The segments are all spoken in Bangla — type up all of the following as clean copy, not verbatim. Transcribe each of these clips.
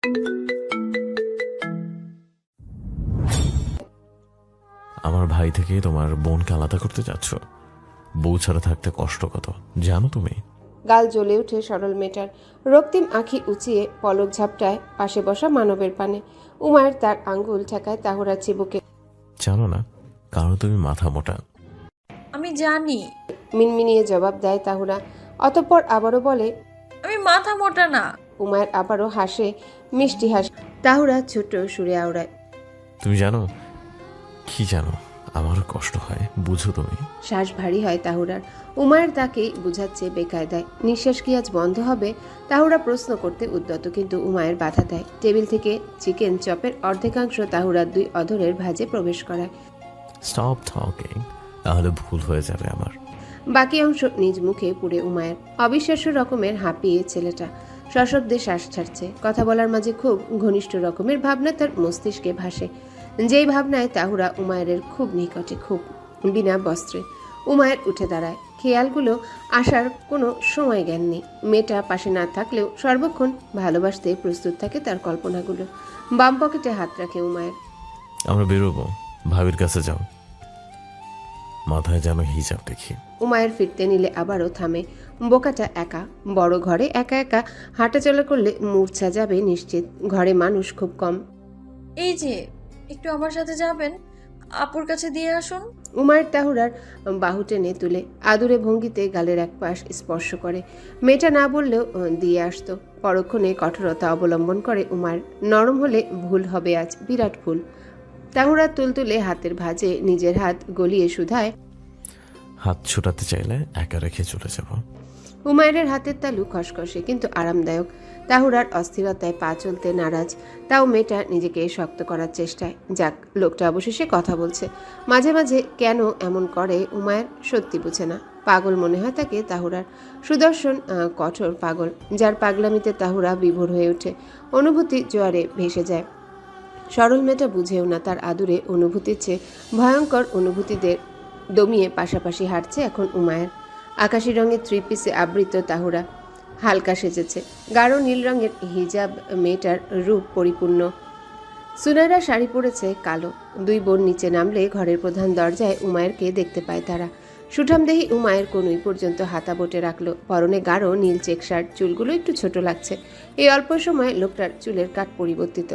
আমার ভাই থেকে তোমার বোনকে আলাদা করতে যাচ্ছ? বউ ছাড়া থাকতে কষ্ট কত জানো তুমি? গাল জ্বলে উঠে সরল মেয়েটার। রক্তিম আঁখি উঁচিয়ে পলক ঝাপটায় পাশে বসা মানবের পানে। উমায়ের তার আঙ্গুল ঠেকায় তাহুরার চিবুকে। জানো না, কারণ তুমি মাথা মোটা। আমি জানি। মিনমিনিয়ে জবাব দেয় তাহুরা। অতঃপর আবারও বলে, আমি মাথা মোটা না। উমায়ের আবারও হাসে, মিষ্টি হাসে। তাহুরা ছোট্ট সুরে আওড়ায়, তুমি জানো কি জানো, আমারও কষ্ট হয়, বুঝো তুমি? শ্বাস ভারী হয় তাহুরার। উমায়ের তাকেই বুঝাচ্ছে বেকায়দায়। নিঃশ্বাস কি আজ বন্ধ হবে? তাহুরা প্রশ্ন করতে উদ্যত, কিন্তু উমায়ের বাধা দেয়। টেবিল থেকে চিকেন চপের অর্ধেকাংশ তাহুরার দুই অধরের ভাঁজে প্রবেশ করায়। স্টপ টকিং, তাহলে ভুল হয়ে যাবে আমার। বাকি অংশ নিজ মুখে পুড়ে উমায়ের। অবিশ্বাস্য রকমের হাঁপিয়ে ছেলেটা সশব্দে শ্বাস ছাড়ছে। কথা বলার মাঝে খুব ঘনিষ্ঠ রকমের ভাবনা তার মস্তিষ্কে ভাসে, যেই ভাবনায় তাহুরা উমায়ের খুব নিকটে, খুব বিনা বস্ত্রে। উমায়ের উঠে দাঁড়ায়। খেয়ালগুলো আসার কোনো সময় জ্ঞান নেই। মেয়েটা পাশে না থাকলেও সর্বক্ষণ ভালোবাসতে প্রস্তুত থাকে তার কল্পনাগুলো। বাম পকেটে হাত রাখে উমায়ের। আমরা বেরোবো, ভাবির কাছে যাও। মাথায় যেন হিজাব দেখি। উমায়ের ফিরতে নিলে আবারও থামে। বোকাটা একা, বড় ঘরে একা একা হাঁটাচলা করলে মূর্ছা যাবে নিশ্চিত। ঘরে মানুষ খুব কম। এই যে একটু আমার সাথে যাবেন, আপুর কাছে দিয়ে আসুন। উমায়ের তাহুরার বাহু টেনে তুলে আদুরে ভঙ্গিতে গালের এক পাশ স্পর্শ করে। মেয়েটা না বললেও দিয়ে আসতো। পরক্ষণে কঠোরতা অবলম্বন করে উমায়ের। নরম হলে ভুল হবে আজ, বিরাট ভুল। তাহুরা তুলতুলে হাতের ভাঁজে নিজের হাত গলিয়ে শুধায়, হাত ছোটাতে চাইলে একা রেখে চলে যাব। উমায়ের হাতের তালু খসখসে কিন্তু আরামদায়ক। তাহুরার অস্থিরতায় পা চলতে নারাজ, তাও মেয়েটা নিজেকে শক্ত করার চেষ্টায়। যাক, লোকটা অবশেষে কথা বলছে। মাঝে মাঝে কেন এমন করে উমায়ের সত্যি বুঝে না। পাগল মনে হয় তাকে তাহুরার। সুদর্শন কঠোর পাগল, যার পাগলামিতে তাহুরা বিভোর হয়ে ওঠে। অনুভূতি জোয়ারে ভেসে যায়। সরল মেয়েটা বুঝেও না তার আদুরে অনুভূতির চেয়ে ভয়ঙ্কর অনুভূতিদের দমিয়ে পাশাপাশি হাঁটছে এখন উমায়ের। আকাশি রঙের থ্রি পিসে আবৃত তাহুরা হালকা সেজেছে। গাঢ় নীল রঙের হিজাব মেয়েটার রূপ পরিপূর্ণ। সুনাইরা শাড়ি পরেছে কালো। দুই বোন নিচে নামলে ঘরের প্রধান দরজায় উমায়েরকে দেখতে পায় তারা। সুঠামদেহী উমায়ের কনুই পর্যন্ত হাতা বোটে রাখলো। পরনে গাঢ় নীল চেক শার্ট, চুলগুলো একটু ছোট লাগছে। এই অল্প সময়ে লোকটার চুলের কাট পরিবর্তিত।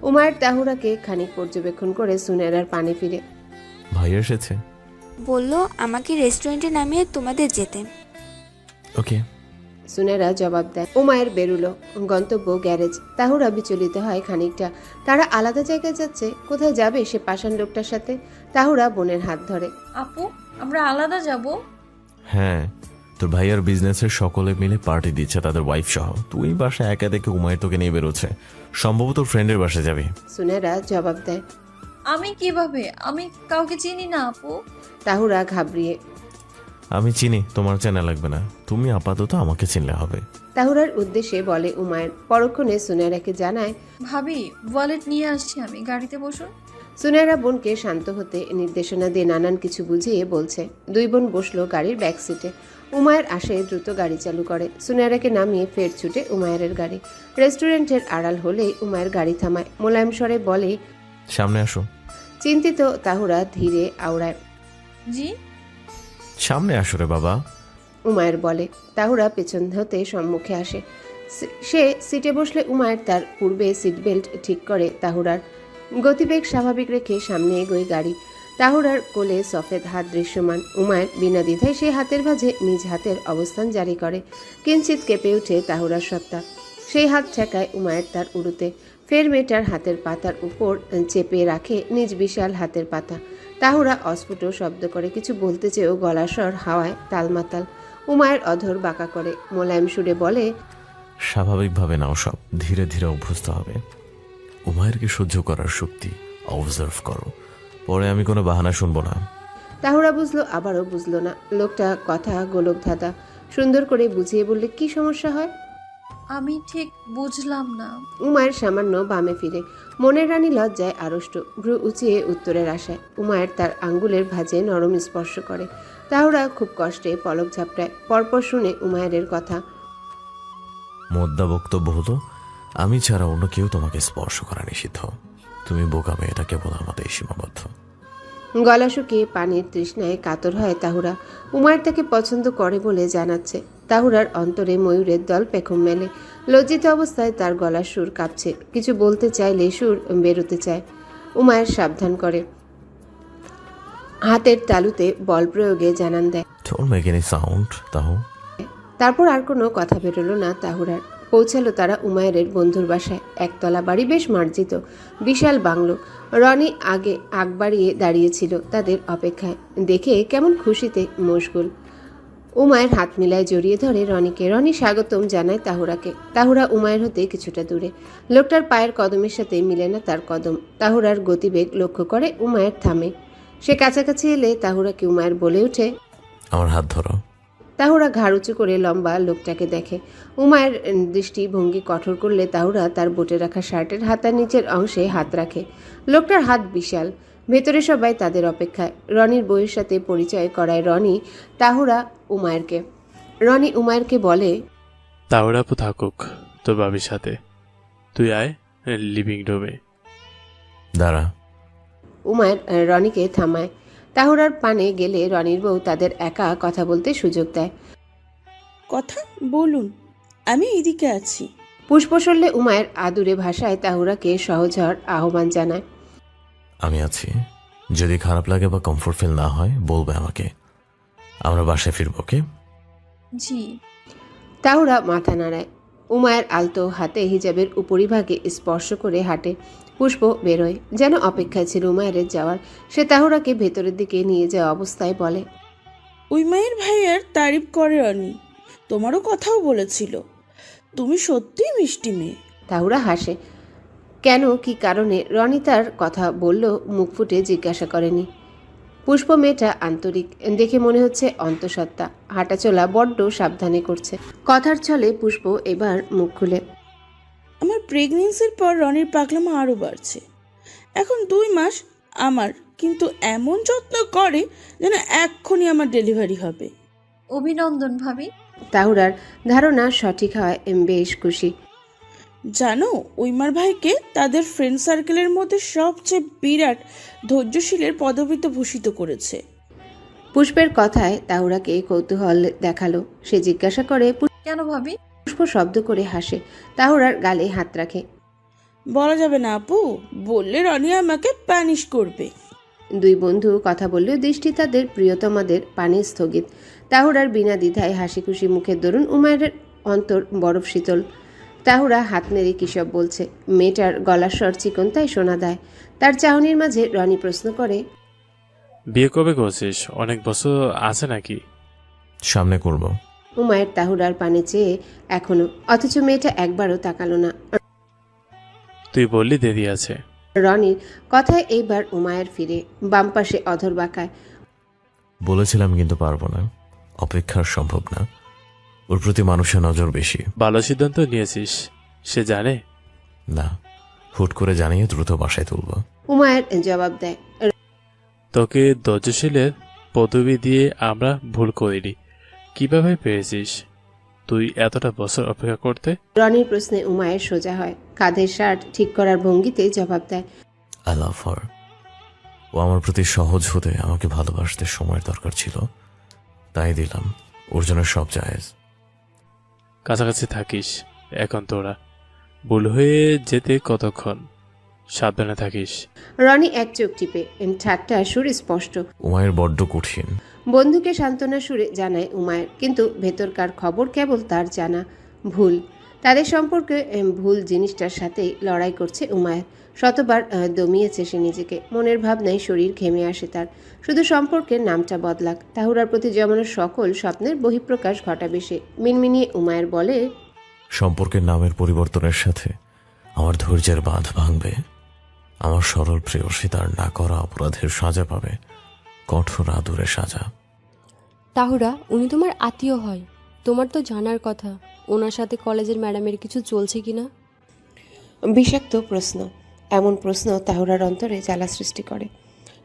উমায়ের তাহুরাকে খানিক পর্যবেক্ষণ করে সুনাইরার পানে ফিরে, ভাই এসেছে? বললো আমাকে রেস্টুরেন্টে নামিয়ে তোমাদের যেতে। ওকে। সুনেরা জবাব দেয়। উমায়ের বেরুলো। গন্তব্য গ্যারেজ। তাহুরা বিচলিত হয় খানিকটা। তারা আলাদা জায়গায় যাচ্ছে। কোথায় যাবে সে পাষাণ লোকটার সাথে? তাহুরা বোনের হাত ধরে। আপু, আমরা আলাদা যাব? হ্যাঁ, তোর ভাইয়ার বিজনেসের সকলে মিলে পার্টি দিচ্ছে, তাদের ওয়াইফ সহ। তুই বাসায় একা দেখে উমায়ের তোকে নিয়ে বেরোচ্ছে। সম্ভবত ফ্রেন্ডের বাসায় যাবি। সুনেরা জবাব দেয়। আমি কিভাবে? আমি কাউকে চিনি না আপু। তাহুরা ঘাবড়িয়ে, আমি চিনি, তোমার চেনা লাগবে না, তুমি আপাতত আমাকে চিনলে হবে। তাহুরার উদ্দেশ্যে বলে উমায়ের। পরক্ষণে সুনেরাকে জানায়, ভাবি, ওয়ালেট নিয়ে আসছি আমি, গাড়িতে বসুন। সুনেরা বোনকে শান্ত হতে নির্দেশনা দিয়ে নানান কিছু বুঝিয়ে বলছে। দুই বোন বসলো গাড়ির ব্যাক সিটে। উমায়ের আসে দ্রুত গাড়ি চালু করে। সুনেরাকে নামিয়ে ফের ছুটে উমায়ের গাড়ি। রেস্টুরেন্টের আড়াল হলেই উমায়ের গাড়ি থামায়। মোলায়েম স্বরে বলে, সামনে আসো। চিন্তিত তাহুরা ধীরে আওড়ায়। জি। সামনে আসো রে বাবা। উমায়ের বলে। তাহুরা পেছন হতে সম্মুখে আসে। সে সিটে বসলে উমায়ের তার পূর্বে সিট বেল্ট ঠিক করে। তাহুরার গতিবেগ স্বাভাবিক রেখে সামনে এগোয় গাড়ি। তাহুরার কোলে সফেদ হাত দৃশ্যমান। উমায়ের বিনা দ্বিধায় সেই হাতের ভাঁজে নিজ হাতের অবস্থান জারি করে। কিঞ্চিত কেঁপে ওঠে তাহুরার সত্তা। সেই হাত ঠেকায় উমায়ের তার উড়ুতে। ফের মেয়েটার হাতের পাতার উপর চেপে রাখে নিজ বিশাল হাতের পাতা। তাহুরা অস্ফুট শব্দ করে কিছু বলতে চেয়েও গলার স্বর হাওয়ায় তালমাতাল। উমায়ের অধর বাঁকা করে মোলায়েম সুরে বলে, স্বাভাবিকভাবে নাও সব, ধীরে ধীরে অভ্যস্ত হবে। উমায়েরকে সহ্য করার শক্তি অবজার্ভ করো, পরে আমি কোনো বাহানা শুনবো না। তাহুরা বুঝলো, আবারও বুঝলো না। লোকটা কথা গোলক ধাঁধা। সুন্দর করে বুঝিয়ে বললে, কি সমস্যা হয়? আমি ঠিক বুঝলাম না। উমায়ের সামান্য বামে ফিরে। মনের রানী লজ্জায় আড়ষ্ট, ভ্রু উঁচিয়ে উত্তরের আশায়। উমায়ের তার আঙ্গুলের ভাঁজে নরম স্পর্শ করে। তাহুরা খুব কষ্টে পলক ঝাপটায়। পরপর শুনে উমায়ের কথা। মোদ্দা বক্তব্য হলো আমি ছাড়া অন্য কেউ তোমাকে স্পর্শ করা নিষিদ্ধ। তুমি বোকা মেয়েটা কেবল আমাদের সীমাবদ্ধ। গলা শুকিয়ে পানির তৃষ্ণায় কাতর হয় তাহুরা। উমায়ের তাকে পছন্দ করে বলে জানাচ্ছে। তাহুরার অন্তরে ময়ূরের দল পেখম মেলে। লজ্জিত অবস্থায় তার গলার সুর কাঁপছে। কিছু বলতে চাইলে সুর বেরোতে চায়। উমায়ের সাবধান করে, হাতের তালুতে বল প্রয়োগে জানান দেয়। Don't make any sound Tahu. তারপর আর কোনো কথা বেরোলো না তাহুরার। পৌঁছালো তারা উমায়ের বন্ধুর বাসায়। একতলা বাড়ি, বেশ মার্জিত, বিশাল বাংলো। রনি আগে আগ বাড়িয়ে দাঁড়িয়েছিল তাদের অপেক্ষায়। দেখে কেমন খুশিতে মশগুল। উমায়ের হাত মিলায় জড়িয়ে ধরে রনিকে। রনি স্বাগতম জানায় তাহুরাকে। তাহুরা উমায়ের হতে কিছুটা দূরে। লোকটার পায়ের কদমের সাথে মিলে না তার কদম। তাহুরার গতিবেগ লক্ষ্য করে উমায়ের থামে। সে কাছাকাছি এলে তাহুরাকে উমায়ের বলে ওঠে, আমার হাত ধরো। তাহুরা ঘাড় উঁচু করে লম্বা লোকটাকে দেখে। উমায়ের দৃষ্টিভঙ্গি কঠোর করলে তাহুরা তার বুটে রাখা শার্টের হাতার নিচের অংশে হাত রাখে। লোকটার হাত বিশাল। ভেতরে সবাই তাদের অপেক্ষায়। রনির বইয়ের সাথে পরিচয় করায় রনি উমায়েরকে বলে, তাওরা আপু থাকুক তোর বাবির সাথে, তুই আয় লিভিং রুমে। দাঁড়া। উমায়ের রনিকে থামায়। তাহুরার পানে গেলে রনির বউ তাদের একা কথা বলতে সুযোগ দেয়। কথা বলুন, আমি এদিকে আছি। পুষ্পশল্যে উমায়ের আদুরে ভাষায় তাহুরাকে সহজ হওয়ার আহ্বান জানায়। আমি আছি। যদি খারাপ লাগে বা কমফোর্ট ফিল না হয় বলবে আমাকে। আমরা বাসায় ফিরবো, ওকে? জি। তাহুরা মাথা নাড়ায়। উমায়ের আলতো হাতে হিজাবের উপরিভাগে স্পর্শ করে হাঁটে। পুষ্প বেরোয়, যেন অপেক্ষায় ছিল উমায়ের যাওয়ার। সে তাহুরাকে ভেতরের দিকে নিয়ে যাওয়া অবস্থায় বলে, ওই মায়ের ভাইয়ার তারিফ করে রনি, তোমারও কথাও বলেছিল। তুমি সত্যিই মিষ্টি মেয়ে। তাহুরা হাসে। কেন, কি কারণে রনি তার কথা বলল মুখ ফুটে জিজ্ঞাসা করেনি। পুষ্প মেয়েটা আন্তরিক, দেখে মনে হচ্ছে অন্তঃসত্ত্বা। হাঁটাচলা বড্ড সাবধানে করছে। কথার ছলে পুষ্প এবার মুখ খুলে, আমার প্রেগনেন্সির পর রনির পাগলামা আরও বাড়ছে। এখন 2 মাস আমার, কিন্তু এমন যত্ন করে যেন এক্ষুনি আমার ডেলিভারি হবে। অভিনন্দন ভাবি। তাহুরার ধারণা সঠিক হয় বেশ খুশি। জানো, উইমার ভাইকে তাদের ফ্রেন্ড সার্কেলের মধ্যে সবচেয়ে বিরাট ধৈর্যশীলের পদবিতে ভূষিত করেছে। পুষ্পের কথায় তাহুরাকে কৌতূহল দেখালো। সে জিজ্ঞাসা করে, কেন ভাবি? পুষ্প শব্দ করে হাসে। তাহুরার গালে হাত রাখে। বলা যাবে না আপু, বললে রনি আমাকে প্যানিশ করবে। দুই বন্ধু কথা বললেও দৃষ্টি তাদের প্রিয়তমাদের পানে স্থগিত। তাহুরার বিনা দ্বিধায় হাসি খুশি মুখের দরুন উমায়ের অন্তর বরফ শীতল। তাহুরা হাত নেড়ে কিসব বলছে। মেয়েটার গলার স্বর চিকন, তাই শোনা দেয়। তার চাহনির মাঝে রনি প্রশ্ন করে, বিয়ে কবে করছিস? অনেক বছর আছে নাকি? সামনে করব। উমায়ের তাহুরার পানে চেয়ে এখনো, অথচ মেয়েটা একবারও তাকালো না। তুই বললি দেরি আছে। রনির কথায় এইবার উমায়ের ফিরে বাম পাশে অধর বাঁকায়। বলেছিলাম কিন্তু পারবো না। অপেক্ষার সম্ভব না। ওর প্রতি মানুষের নজর বেশি। ভালো সিদ্ধান্ত নিয়েছিস, সে জানে? না, হুট করে জানিয়ে দ্রুত বাসায় তুলব। উমায়ের জবাব দেয়, তোকে ধৈর্যশীলের পদবি দিয়ে আমরা ভুল করিনি। কিভাবে পেরেছিস তুই এতটা বছর অপেক্ষা করতে? রনির প্রশ্নে উমায়ের সোজা হয়। কাঁধের শার্ট ঠিক করার ভঙ্গিতে জবাব দেয়, আই লাভ হার। ও আমার প্রতি সহজ হতে আমাকে ভালোবাসতে সময়ের দরকার ছিল, তাই দিলাম। ওর জন্য সব জায়েজ। কাছাকাছি থাকিস এখন তোরা। ভুল হয়ে যেতে কতক্ষণ, সাবধানে থাকিস। রনি এক চোখ টিপে, ঠাট্টা সুর স্পষ্ট। উমায়ের বড্ড কঠিন। বন্ধুকে সান্ত্বনা সুরে জানায় উমায়ের, কিন্তু ভেতরকার খবর কেবল তার জানা। ভুল, তাদের সম্পর্কে ভুল জিনিসটার সাথেই লড়াই করছে উমায়ের। শতবার দমিয়েছে সে নিজেকে। মনের ভাবনায় শরীর ঘেমে আসে তার। শুধু সম্পর্কের নামটা বদলাক, তাহুরার প্রতি জমানোর সকল স্বপ্নের বহিঃপ্রকাশ ঘটাবে সে। মিনমিনিয়ে উমায়ের বলে, সম্পর্কের নামের পরিবর্তনের সাথে আমার ধৈর্যের বাঁধ ভাঙবে। আমার সরল প্রেয়সী তার না করা অপরাধের সাজা পাবে, কঠোর আদুরে সাজা। তাহুরা, উনি তোমার আত্মীয় হয়, তোমার তো জানার কথা ওনার সাথে কলেজের ম্যাডামের কিছু চলছে কিনা। বিষাক্ত প্রশ্ন। এমন প্রশ্ন তাহুরার অন্তরে জ্বালা সৃষ্টি করে।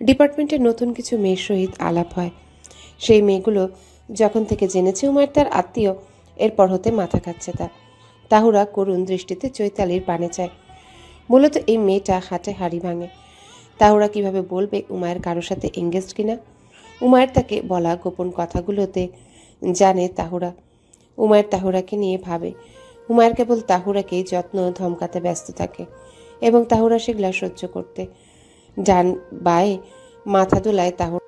ডিপার্টমেন্টের নতুন কিছু মেয়ের সহিত আলাপ হয়। সেই মেয়েগুলো যখন থেকে জেনেছে উমায়ের তার আত্মীয়, এরপর হতে মাথা খাচ্ছে তার। তাহুরা করুণ দৃষ্টিতে চৈতালির পানে চায়। মূলত এই মেয়েটা হাটে হাড়ি ভাঙে। তাহুরা কিভাবে বলবে উমায়ের কারোর সাথে এঙ্গেজড কিনা? উমায়ের তাকে বলা গোপন কথাগুলোতে জানে তাহুরা। উমায়ের তাহুরাকে নিয়ে ভাবে। উমায়ের কেবল তাহুরাকেই যত্ন ধমকাতে ব্যস্ত থাকে এবং তাহুরা সেগুলা সহ্য করতে ডান বায়ে মাথা দোলায়। তাহুরা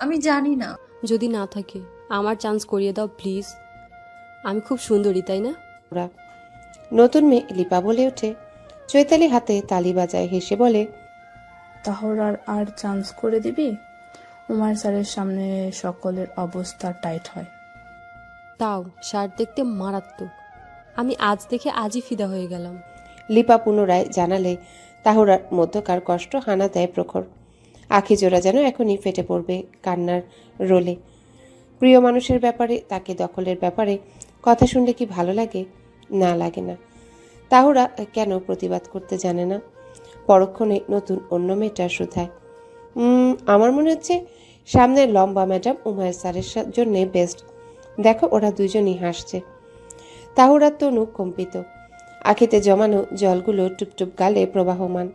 আমি জানি না। যদি না থাকে আমার চান্স করিয়ে দাও প্লিজ। আমি খুব সুন্দরী তাই না? নতুন মেয়ে লিপা বলে ওঠে। চৈতালি হাতে তালি বাজায়, হেসে বলে, তাহরার আর চান্স করে দিবি? উমার স্যারের সামনে সকলের অবস্থা টাইট হয়। তাও শার্ট দেখতে মারাত্মক। আমি আজ দেখে আজই ফিদা হয়ে গেলাম। লিপা পুনরায় জানালে তাহুরার মধ্যকার কষ্ট হানা দেয় প্রখর। আখি জোড়া যেন এখনই ফেটে পড়বে কান্নার রোলে। প্রিয় মানুষের ব্যাপারে, তাকে দখলের ব্যাপারে কথা শুনলে কি ভালো লাগে? না, লাগে না। তাহুরা কেন প্রতিবাদ করতে জানে না? পরক্ষণে নতুন অন্য মেয়েটা শুধায়, আমার মনে হচ্ছে সামনের লম্বা ম্যাডাম উমায়ের স্যারের জন্যে বেস্ট। দেখো ওরা দুজনই হাসছে। তাহুরার তনু কম্পিত। আখিতে জমানো জলগুলো টুপটুপ গালে প্রবাহমান।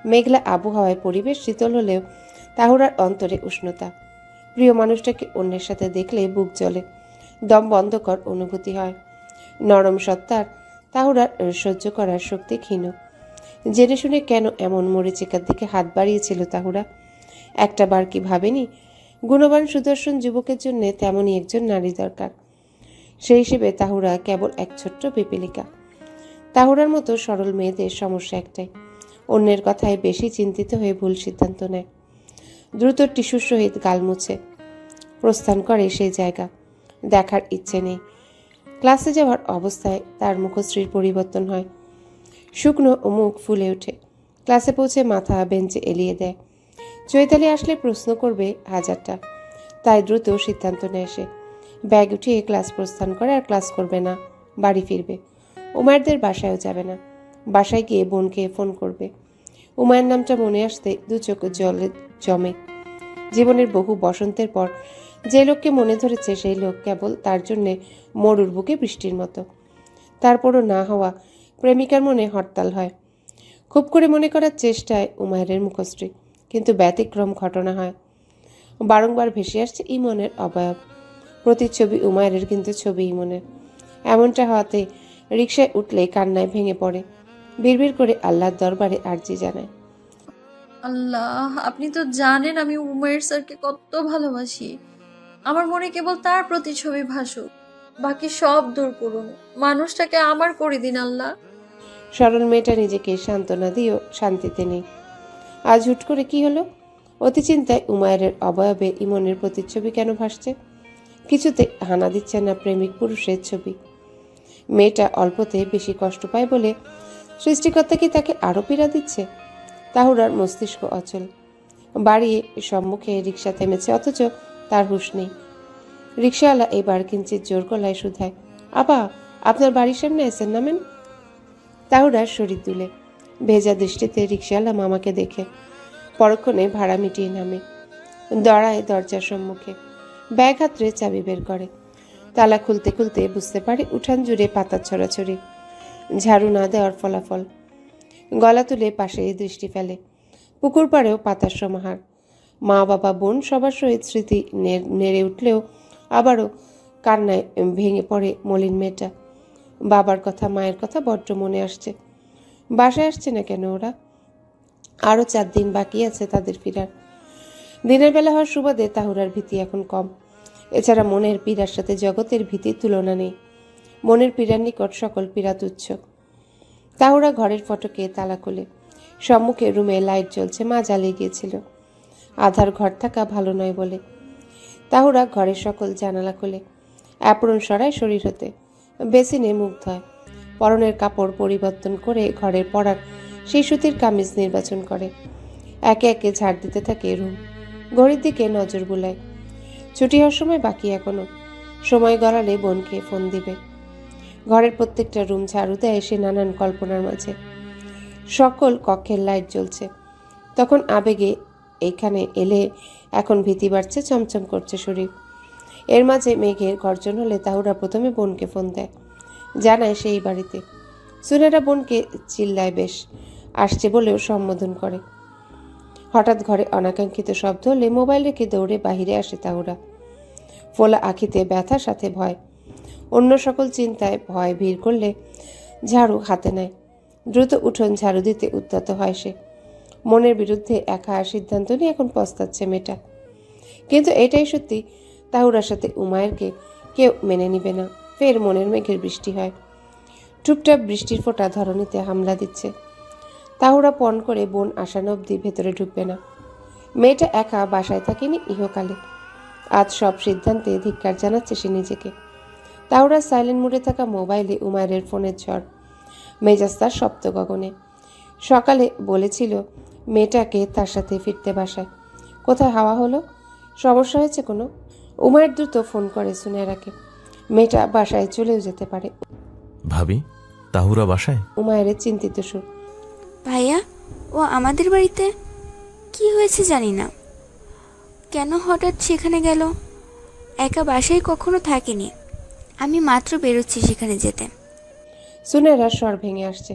মেঘলা আবহাওয়ায় পরিবেশ শীতল হলেও তাহুরার অন্তরে উষ্ণতা। প্রিয় মানুষটাকে অন্যের সাথে দেখলে বুক জ্বলে, দম বন্ধকর অনুভূতি হয়। নরম সত্তার তাহুরার সহ্য করার শক্তি ক্ষীণ। জেনে শুনে কেন এমন মরিচিকার দিকে হাত বাড়িয়েছিল তাহুরা? একটা বার কি ভাবেনি গুণবান সুদর্শন যুবকের জন্য তেমনই একজন নারী দরকার? সেই হিসেবে তাহুরা কেবল এক ছোট্ট পিপীলিকা। তাহুরার মতো সরল মেয়েদের সমস্যা একটাই, অন্যের কথায় বেশি চিন্তিত হয়ে ভুল সিদ্ধান্ত নেয়। দ্রুত টিস্যুর সহিত গাল মুছে প্রস্থান করে সেই জায়গা। দেখার ইচ্ছে নেই। ক্লাসে যাওয়ার অবস্থায় তার মুখশ্রীর পরিবর্তন হয়। শুকনো মুখ ফুলে ওঠে। ক্লাসে পৌঁছে মাথা বেঞ্চে এলিয়ে দেয়। চৈতালি আসলে প্রশ্ন করবে হাজারটা, তাই দ্রুত সিদ্ধান্ত নেয় সে। ব্যাগ উঠিয়ে ক্লাস প্রস্থান করে, আর ক্লাস করবে না, বাড়ি ফিরবে। উমায়েরদের বাসায়ও যাবে না। বাসায় গিয়ে বোনকে ফোন করবে। উমায়ের নামটা মনে আসতে দু চোখ জলে জমে। জীবনের বহু বসন্তের পর যে লোককে মনে ধরেছে সেই লোক কেবল তার জন্যে মরুর বুকে বৃষ্টির মতো। তারপরও না হওয়া প্রেমিকার মনে হরতাল হয়। খুব করে মনে করার চেষ্টায় উমায়ের মুখশ্রী, কিন্তু ব্যতিক্রম ঘটনা হয়। বারংবার ভেসে আসছে ইমনের অবয়ব। প্রতিচ্ছবি উমায়ের, কিন্তু ছবি ইমনের। এমনটা হওয়াতে রিকশায় উঠলে কান্নায় ভেঙে পড়ে। বিড়বিড় করে আল্লাহর দরবারে আর্জি জানায়, আল্লাহ, আপনি তো জানেন আমি উমের স্যারকে কত ভালোবাসি। আমার মনে কেবল তার প্রতিচ্ছবি ভাসুক, বাকি সব দূর করুন। মানুষটাকে আমার করে দিন আল্লাহ। সরল মেয়েটা নিজেকে সান্ত্বনা দিয়েও শান্তিতে নেই। আজ হুট করে কি হলো? অতি চিন্তায় উমায়ের অবয়বে ইমনের প্রতিচ্ছবি কেন ভাসছে? কিছুতে হানা দিচ্ছে না প্রেমিক পুরুষের ছবি। মেয়েটা অল্পতে বেশি কষ্ট পায় বলে সৃষ্টিকর্তা কি তাকে আরও পীড়া দিচ্ছে? তাহুরার মস্তিষ্ক অচল। বাড়িয়ে সম্মুখে রিকশা থেমেছে, অথচ তার হুঁশ নেই। রিকশাওয়ালা এবার কিঞ্চিত জোর গলায় শুধায়, আপা, আপনার বাড়ির সামনে এসেন, নামেন। তাহুরার শরীর দুলে। ভেজা দৃষ্টিতে রিকশাওয়ালা মামাকে দেখে পরক্ষণে ভাড়া মিটিয়ে নামে। দাঁড়ায় দরজার সম্মুখে, ব্যাগ হাতড়ে চাবি বের করে। তালা খুলতে খুলতে বুঝতে পারে উঠান জুড়ে পাতা ছড়াছড়ি, ঝাড়ু না দেওয়ার ফলাফল। গলা তুলে পাশে দৃষ্টি ফেলে। পুকুর পাড়েও পাতার সমাহার। মা বাবা বোন সবার সহিত স্মৃতি নেড়ে উঠলেও আবারও কান্নায় ভেঙে পড়ে মলিন মেয়েটা। বাবার কথা, মায়ের কথা বড্ড মনে আসছে। বাসায় আসছে না কেন ওরা? আরও 4 দিন বাকি আছে তাদের ফিরার। দিনের বেলা হওয়ার সুবাদে তাহুরার ভীতি এখন কম। এছাড়া মনের পীড়ার সাথে জগতের ভীতির তুলনা নেই। মনের পীড়ার নিকট সকল পীড়া তুচ্ছ। তাহুরা ঘরের ফটকে তালা খোলে। সম্মুখে রুমে লাইট জ্বলছে, মা জ্বালিয়ে গিয়েছিল। আধার ঘর থাকা ভালো নয় বলে তাহুরা ঘরের সকল জানালা খোলে। অ্যাপ্রন সরায় শরীর হতে, বেসিনে মুখ ধয়। পরনের কাপড় পরিবর্তন করে ঘরের পরার সেই সুতির কামিজ নির্বাচন করে। একে একে ঝাড় দিতে থাকে রুম। ঘড়ির দিকে নজর বুলায়। ছুটি হওয়ার সময় বাকি এখনো। সময় গড়ালে বোনকে ফোন দিবে। ঘরের প্রত্যেকটা রুম ঝাড়ু দেয় সে নানান কল্পনার মাঝে। সকল কক্ষের লাইট জ্বলছে। তখন আবেগে এইখানে এলে এখন ভীতি বাড়ছে, চমচম করছে শরীর। এর মাঝে মেঘের গর্জন হলে তাহুরা প্রথমে বোনকে ফোন দেয়, জানায় সেই বাড়িতে। সুনেরা বোনকে চিল্লায় বেশ, আসছে বলেও সম্বোধন করে। হঠাৎ ঘরে অনাকাঙ্ক্ষিত শব্দ হলে মোবাইল রেখে দৌড়ে বাহিরে আসে তাহুরা। ফোলা আখিতে ব্যথার সাথে ভয়, অন্য সকল চিন্তায় ভয় ভিড় করলে ঝাড়ু হাতে নেয়। দ্রুত উঠোন ঝাড়ু দিতে উদ্যত হয় সে। মনের বিরুদ্ধে একা সিদ্ধান্ত নিয়ে এখন পস্তাচ্ছে মেয়েটা। কিন্তু এটাই সত্যি, তাহুরার সাথে উমায়েরকে কেউ মেনে নিবে না। ফের মনের মেঘের বৃষ্টি হয়। টুপটাপ বৃষ্টির ফোঁটা ধরণীতে হামলা দিচ্ছে। তাহুরা পণ করে বোন আসান অবধি ভেতরে ঢুকবে না। মেয়েটা একা বাসায় থাকেনি ইহকালে। আজ সব সিদ্ধান্তে ধিক্কার জানাচ্ছে সে নিজেকে। তাহুরা সাইলেন্ট মুডে থাকা মোবাইলে উমায়ের ফোনের ঝড়, মেজাজ তার সপ্ত গগনে। সকালে বলেছিল মেয়েটাকে তার সাথে ফিরতে বাসায়। কোথায় হাওয়া হলো? সমস্যা হয়েছে কোনো? উমায়ের দ্রুত ফোন করে সুনেরাকে। মেয়েটা বাসায় চলেও যেতে পারে। ভাবি, তাহুরা বাসায়? উমায়ের চিন্তিত সুর। ভাইয়া, ও আমাদের বাড়িতে? কি হয়েছে জানি না, কেন হঠাৎ সেখানে গেল? একা বাসায় কখনো থাকেনি, আমি মাত্র বেরোচ্ছি সেখানে যেতে। সুনেরা স্বর ভেঙে আসছে।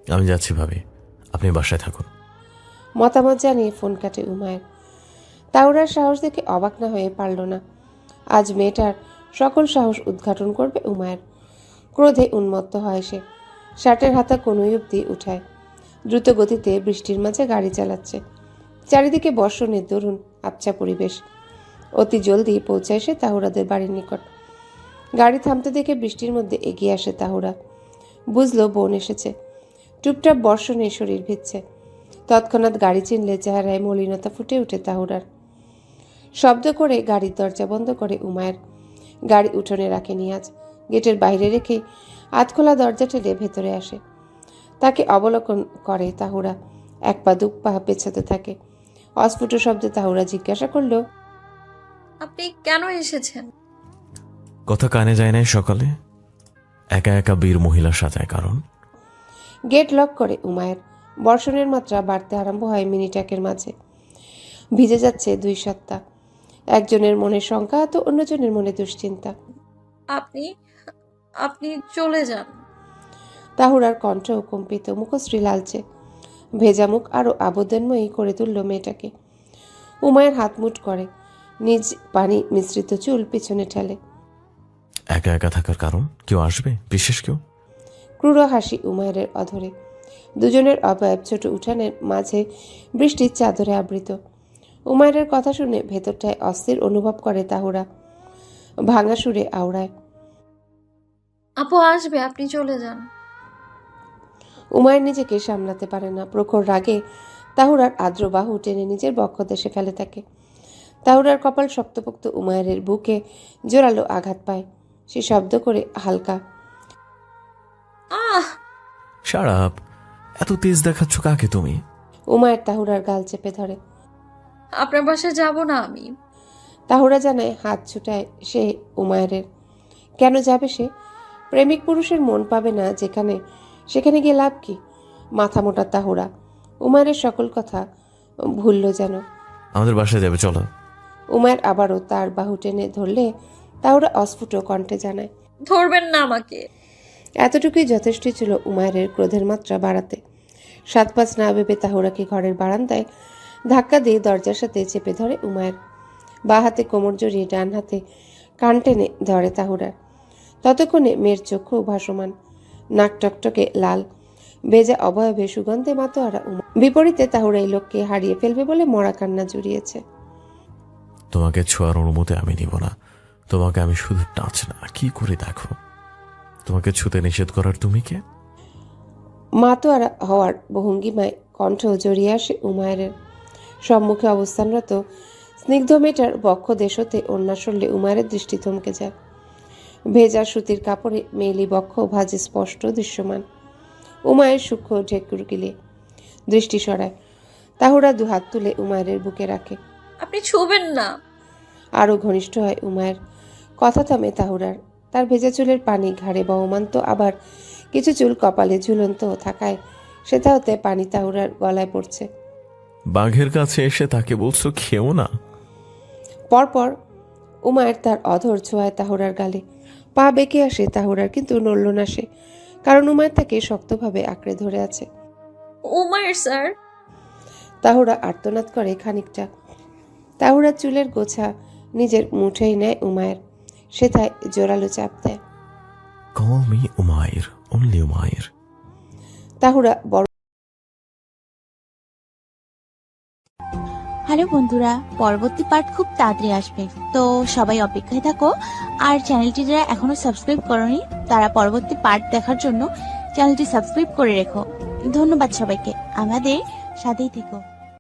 আমি যাচ্ছি ভাবি, আপনি বাসায় থাকুন। মতামত জানিয়ে ফোন কাটে উমায়ের। তাহুরার সাহস দেখে অবাক না হয়ে পারল না। আজ মেয়েটার সকল সাহস উদ্ঘাটন করবে উমায়ের। ক্রোধে উন্মত্ত হয় সে। শার্টের হাতা কনুই অবধি উঠায়। দ্রুত গতিতে বৃষ্টির মাঝে গাড়ি চালাচ্ছে। চারিদিকে বর্ষণের দরুন আবছা পরিবেশ। অতি জলদি পৌঁছায় সে তাহুরাদের বাড়ির নিকট। গাড়ি থামতে দেখে বৃষ্টির মধ্যে এগিয়ে আসে তাহুরা। বুঝলো বোন এসেছে। টুপটাপ বর্ষণে শরীর ভিজছে। তৎক্ষণাৎ গাড়ি চিনলে চেহারায় মলিনতা ফুটে ওঠে তাহুরার। শব্দ করে গাড়ির দরজা বন্ধ করে উমায়ের। গাড়ি উঠোনে রাখে নিয়াজ। গেটের বাইরে রেখে আধখোলা দরজা ঠেলে ভেতরে আসে। তাকে অবলোকন করে তাহুরা। এক পা দু পা পেছাতে থাকে। অস্ফুট শব্দে তাহুরা জিজ্ঞাসা করল, আপনি কেন এসেছেন? কথা কানে যায় নাই সকালে? একা একা বীর মহিলা সাজায় কারণ? গেট লক করে উমায়ের। বর্ষণের মাত্রা বাড়তে আরম্ভ হয় মিনিটাকের মাঝে। ভিজে যাচ্ছে দুই সত্তা। একজনের মনে শঙ্কা তো অন্যজনের মনে দুশ্চিন্তা। আপনি আপনি চলে যান। তাহুরার কণ্ঠ কম্পিত, মুখশ্রী লালচে। ভেজা মুখ আরো আবেদনময়ী করে তুলল মেয়েটাকে। উমায়ের হাত মুঠ করে, নিজ পানি মিশ্রিত চুল পিছনে ঠেলে। একা একা থাকার কারণ? কেউ আসবে? বিশেষ কেউ? ক্রূর হাসি উমায়ের অধরে। দুজনের অবয়ব ছোট উঠানের মাঝে বৃষ্টির চাদরে আবৃত। উমায়ের কথা শুনে ভেতরটায় অস্থির অনুভব করে তাহুরা। ভাঙা সুরে আওড়ায়, আপু আসবে, আপনি চলে যান। উমায়ের নিজেকে সামলাতে পারে না। প্রখর রাগে তাহুরার আর্দ্র বাহু টেনে নিজের বক্ষ দেশে ফেলে থাকে। তাহুরার কপাল শক্তপোক্ত উমায়ের বুকে জোরালো আঘাত পায়। সে শব্দ করে হালকা, আহ! শারাপ, এত তেজ দেখাচ্ছ কাকে তুমি? উমায়ের তাহুরার গাল চেপে ধরে। আপনার বাসায় যাব না আমি। তাহুরা জানায়, হাত ছুটায় সে উমায়ের। কেন যাবে সে? প্রেমিক পুরুষের মন পাবে না যেখানে, সেখানে গিয়ে লাভ কি? মাথা মোটা তাহুরা উমায়ের সকল কথা ভুলল যেন। আমাদের বাসায় যাবে, চলো। উমায়ের আবারও তার বাহু টেনে ধরলে তাহুরা অস্ফুট কণ্ঠে জানায়, ধরবেন না আমাকে। এতটুকুই যথেষ্ট ছিল উমায়ের ক্রোধের মাত্রা বাড়াতে। সাত পাঁচ না ভেবে তাহুরাকে ঘরের বারান্দায় ধাক্কা দিয়ে দরজার সাথে চেপে ধরে উমায়ের। বা হাতে কোমর জড়িয়ে ডান হাতে কান টেনে ধরে তাহুরার। ততক্ষণে মেয়ের চক্ষু ভাসমান, নাক টকটকে লাল, বেজা অবয়বে সুগন্ধে মাতোয়ারা উমা। বিপরীতে তাহুরা এই লোককে হারিয়ে ফেলবে বলে মরা কান্না জুড়িয়েছে। তোমাকে ছোঁয়ার অনুমতি আমি নিব না। তোমাকে আমি শুধু টাচ না, কি করে দেখো। তোমাকে ছুতে নিষেধ করার তুমি কে? মাতোয়ারা হওয়ার ভঙ্গিমায় কণ্ঠ জড়িয়ে আসে উমায়ের। সম্মুখে অবস্থানরত স্নিগ্ধ মেয়েটার বক্ষ দেশ হতে অন্যা সরলে উমায়ের দৃষ্টি থমকে যায়। ভেজা সুতির কাপড়ে মেয়েলি বক্ষ ভাজে স্পষ্ট দৃশ্যমান। উমায়ের সূক্ষ্ম ঢেকুর গিলে দৃষ্টি সরায়। তাহুরা দুহাত তুলে উমায়ের বুকে রাখে। আপনি ছুবেন না। আরো ঘনিষ্ঠ হয় উমায়ের। কথা থামে তাহুরার। তার ভেজা চুলের পানি ঘাড়ে বহমান, তো আবার কিছু চুল কপালে ঝুলন্ত থাকায় সেটা হতে পানি তাহুরার গলায় পড়ছে। বাঘের কাছে এসে তাকে বলছো খেও না? পরপর উমায়ের তার অধর ছোঁয়ায় তাহুরার গালে। পা বেঁকে আসে তাহুরার, কিন্তু নড়ল না সে। কারণ উমায়ের তাকে শক্তভাবে আঁকড়ে ধরে আছে। উমায়ের স্যার। তাহুরা আর্তনাদ করে খানিকটা। তাহুরার চুলের গোছা নিজের মুঠোয় নেয় উমায়ের, সেথায় জোরালো চাপ দেয়। Call me Umair, only Umair. Tahura বড় হ্যালো বন্ধুরা, পরবর্তী পার্ট খুব তাড়াতাড়ি আসবে, তো সবাই অপেক্ষায় থাকো। আর চ্যানেলটি যারা এখনো সাবস্ক্রাইব করনি তারা পরবর্তী পার্ট দেখার জন্য চ্যানেলটি সাবস্ক্রাইব করে রেখো। ধন্যবাদ সবাইকে, আমাদের সাথেই থেকো।